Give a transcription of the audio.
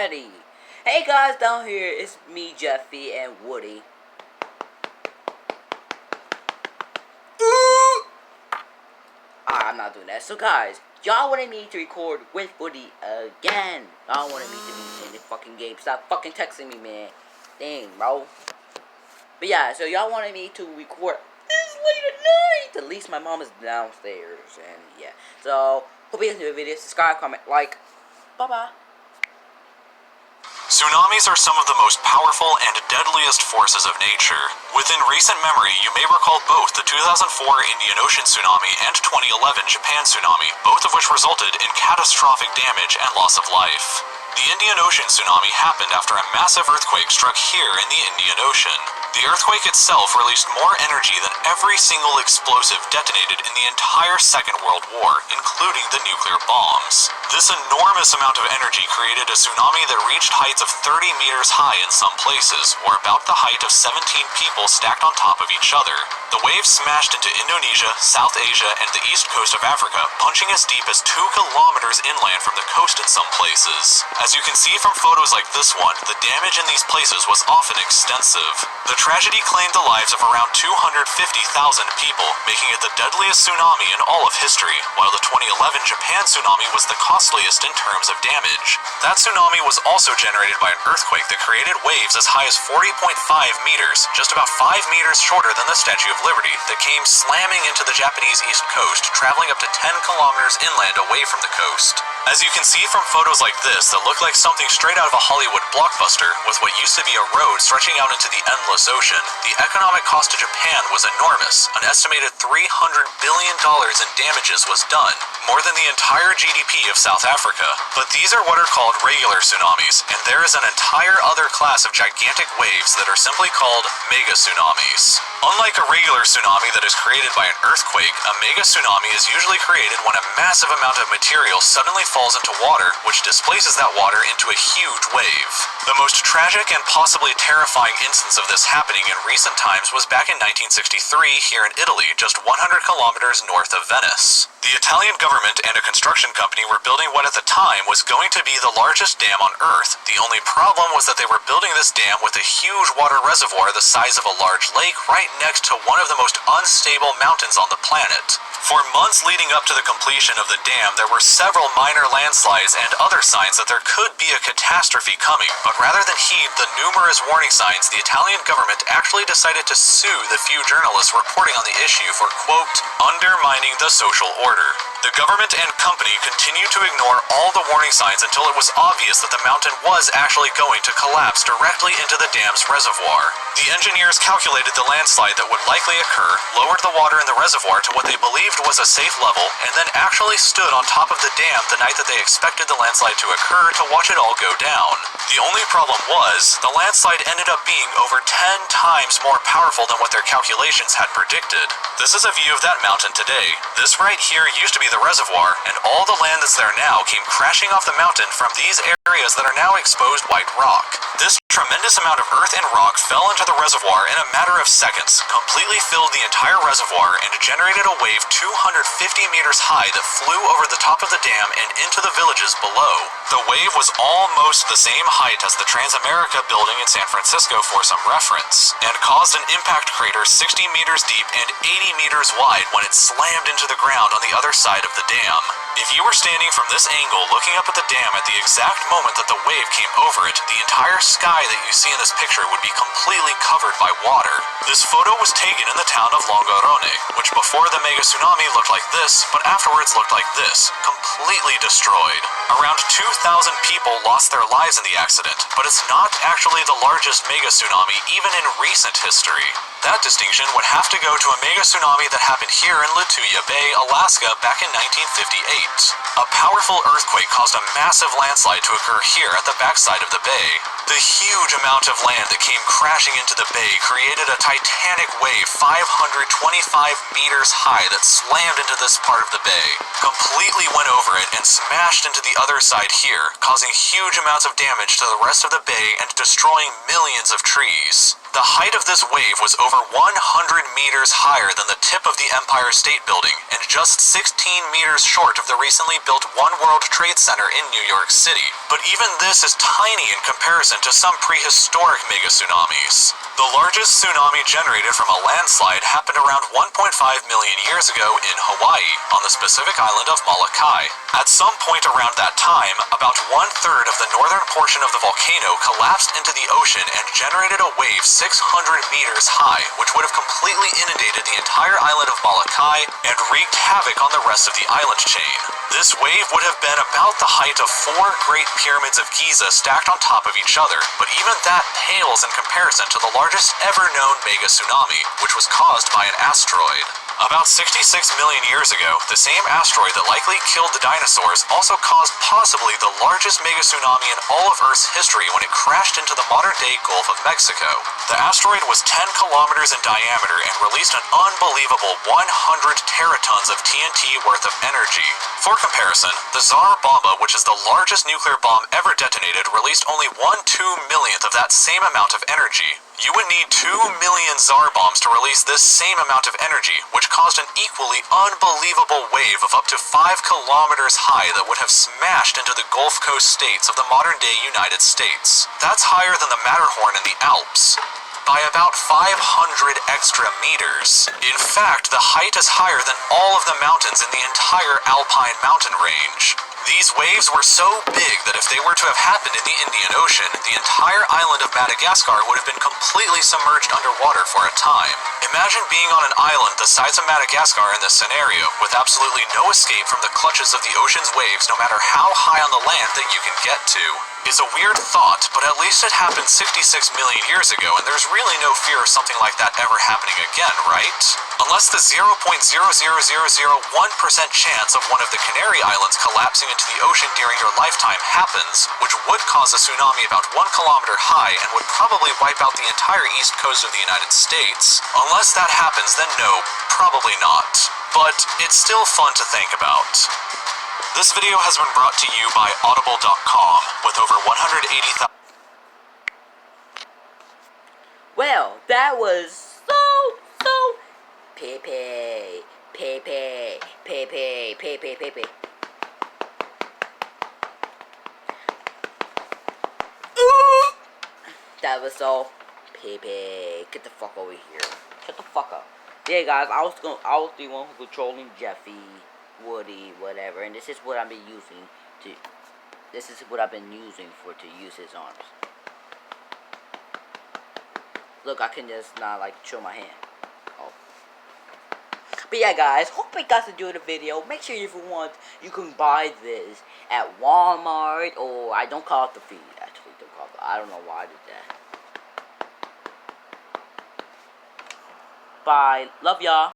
already. Hey guys, down here, it's me, Jeffy, and Woody. I'm not doing that. So guys, y'all wanted me to record with Woody again. Y'all wanted me to be in the fucking game. Stop fucking texting me, man. Dang, bro. But yeah, so y'all wanted me to record this late at night. At least my mom is downstairs. And yeah. So, hope you guys enjoy the video. Subscribe, comment, like. Bye-bye. Tsunamis are some of the most powerful and deadliest forces of nature. Within recent memory, you may recall both the 2004 Indian Ocean tsunami and 2011 Japan tsunami, both of which resulted in catastrophic damage and loss of life. The Indian Ocean tsunami happened after a massive earthquake struck here in the Indian Ocean. The earthquake itself released more energy than every single explosive detonated in the entire Second World War, including the nuclear bombs. This enormous amount of energy created a tsunami that reached heights of 30 meters high in some places, or about the height of 17 people stacked on top of each other. The waves smashed into Indonesia, South Asia, and the east coast of Africa, punching as deep as 2 kilometers inland from the coast in some places. As you can see from photos like this one, the damage in these places was often extensive. The tragedy claimed the lives of around 250,000 people, making it the deadliest tsunami in all of history, while the 2011 Japan tsunami was the costliest in terms of damage. That tsunami was also generated by an earthquake that created waves as high as 40.5 meters, just about 5 meters shorter than the Statue of Liberty, that came slamming into the Japanese east coast, traveling up to 10 kilometers inland away from the coast. As you can see from photos like this that look like something straight out of a Hollywood blockbuster, with what used to be a road stretching out into the endless ocean, the economic cost to Japan was enormous. An estimated $300 billion in damages was done, more than the entire GDP of South Africa. But these are what are called regular tsunamis, and there is an entire other class of gigantic waves that are simply called mega tsunamis. Unlike a regular tsunami that is created by an earthquake, a mega tsunami is usually created when a massive amount of material suddenly falls into water, which displaces that water into a huge wave. The most tragic and possibly terrifying instance of this happening in recent times was back in 1963 here in Italy, just 100 kilometers north of Venice. The Italian government and a construction company were building what at the time was going to be the largest dam on Earth. The only problem was that they were building this dam with a huge water reservoir the size of a large lake right next to one of the most unstable mountains on the planet. For months leading up to the completion of the dam, there were several minor landslides and other signs that there could be a catastrophe coming, but rather than heed the numerous warning signs, the Italian government actually decided to sue the few journalists reporting on the issue for, quote, undermining the social order. The government and company continued to ignore all the warning signs until it was obvious that the mountain was actually going to collapse directly into the dam's reservoir. The engineers calculated the landslide that would likely occur, lowered the water in the reservoir to what they believed was a safe level, and then actually stood on top of the dam the night that they expected the landslide to occur to watch it all go down. The only problem was, the landslide ended up being over 10 times more powerful than what their calculations had predicted. This is a view of that mountain today. This right here used to be the reservoir, and all the land that's there now came crashing off the mountain from these areas that are now exposed white rock. This tremendous amount of earth and rock fell into the reservoir in a matter of seconds, completely filled the entire reservoir, and generated a wave 250 meters high that flew over the top of the dam and into the villages below. The wave was almost the same height as the Transamerica building in San Francisco for some reference, and caused an impact crater 60 meters deep and 80 meters wide when it slammed into the ground on the other side of the dam. If you were standing from this angle looking up at the dam at the exact moment that the wave came over it, the entire sky that you see in this picture would be completely covered by water. This photo was taken in the town of Longarone, which before the mega tsunami looked like this, but afterwards looked like this, completely destroyed. Around 2,000 people lost their lives in the accident, but it's not actually the largest mega tsunami even in recent history. That distinction would have to go to a mega tsunami that happened here in Lituya Bay, Alaska back in 1958. A powerful earthquake caused a massive landslide to occur here at the backside of the bay. The huge amount of land that came crashing into the bay created a titanic wave 525 meters high that slammed into this part of the bay, completely went over it and smashed into the other side here, causing huge amounts of damage to the rest of the bay and destroying millions of trees. The height of this wave was over 100 meters higher than the tip of the Empire State Building and just 16 meters short of the recently built One World Trade Center in New York City. But even this is tiny in comparison to some prehistoric mega tsunamis. The largest tsunami generated from a landslide happened around 1.5 million years ago in Hawaii, on the Pacific island of Molokai. At some point around that time, about 1/3 of the northern portion of the volcano collapsed into the ocean and generated a wave 600 meters high, which would have completely inundated the entire island of Molokai and wreaked havoc on the rest of the island chain. This wave would have been about the height of 4 Great Pyramids of Giza stacked on top of each other, but even that pales in comparison to the largest ever known mega tsunami, which was caused by an asteroid. About 66 million years ago, the same asteroid that likely killed the dinosaurs also caused possibly the largest mega tsunami in all of Earth's history when it crashed into the modern-day Gulf of Mexico. The asteroid was 10 kilometers in diameter and released an unbelievable 100 teratons of TNT worth of energy. For comparison, the Tsar Bomba, which is the largest nuclear bomb ever detonated, released only 1/2 millionth of that same amount of energy. You would need 2 million Tsar bombs to release this same amount of energy, which caused an equally unbelievable wave of up to 5 kilometers high that would have smashed into the Gulf Coast states of the modern-day United States. That's higher than the Matterhorn in the Alps, by about 500 extra meters. In fact, the height is higher than all of the mountains in the entire Alpine mountain range. These waves were so big that if they were to have happened in the Indian Ocean, the entire island of Madagascar would have been completely submerged underwater for a time. Imagine being on an island the size of Madagascar in this scenario, with absolutely no escape from the clutches of the ocean's waves no matter how high on the land that you can get to. It's a weird thought, but at least it happened 66 million years ago, and there's really no fear of something like that ever happening again, right? Unless the 0.00001% chance of one of the Canary Islands collapsing into the ocean during your lifetime happens, which would cause a tsunami about 1 kilometer high and would probably wipe out the entire east coast of the United States. Unless that happens, then no, probably not. But it's still fun to think about. This video has been brought to you by Audible.com, with over 180,000... Well, that was so Pepe. Ooh! That was so Pepe. Get the fuck over here. Shut the fuck up. Yeah, guys, I was the one who controlling Jeffy, Woody, whatever, and this is what I've been using to use his arms. Look, I can just not like show my hand. Oh. But yeah, guys, hope you guys enjoyed the video. Make sure if you want, you can buy this at Walmart, or I don't call it the feed. Actually, don't call it. I don't know why I did that. Bye. Love y'all.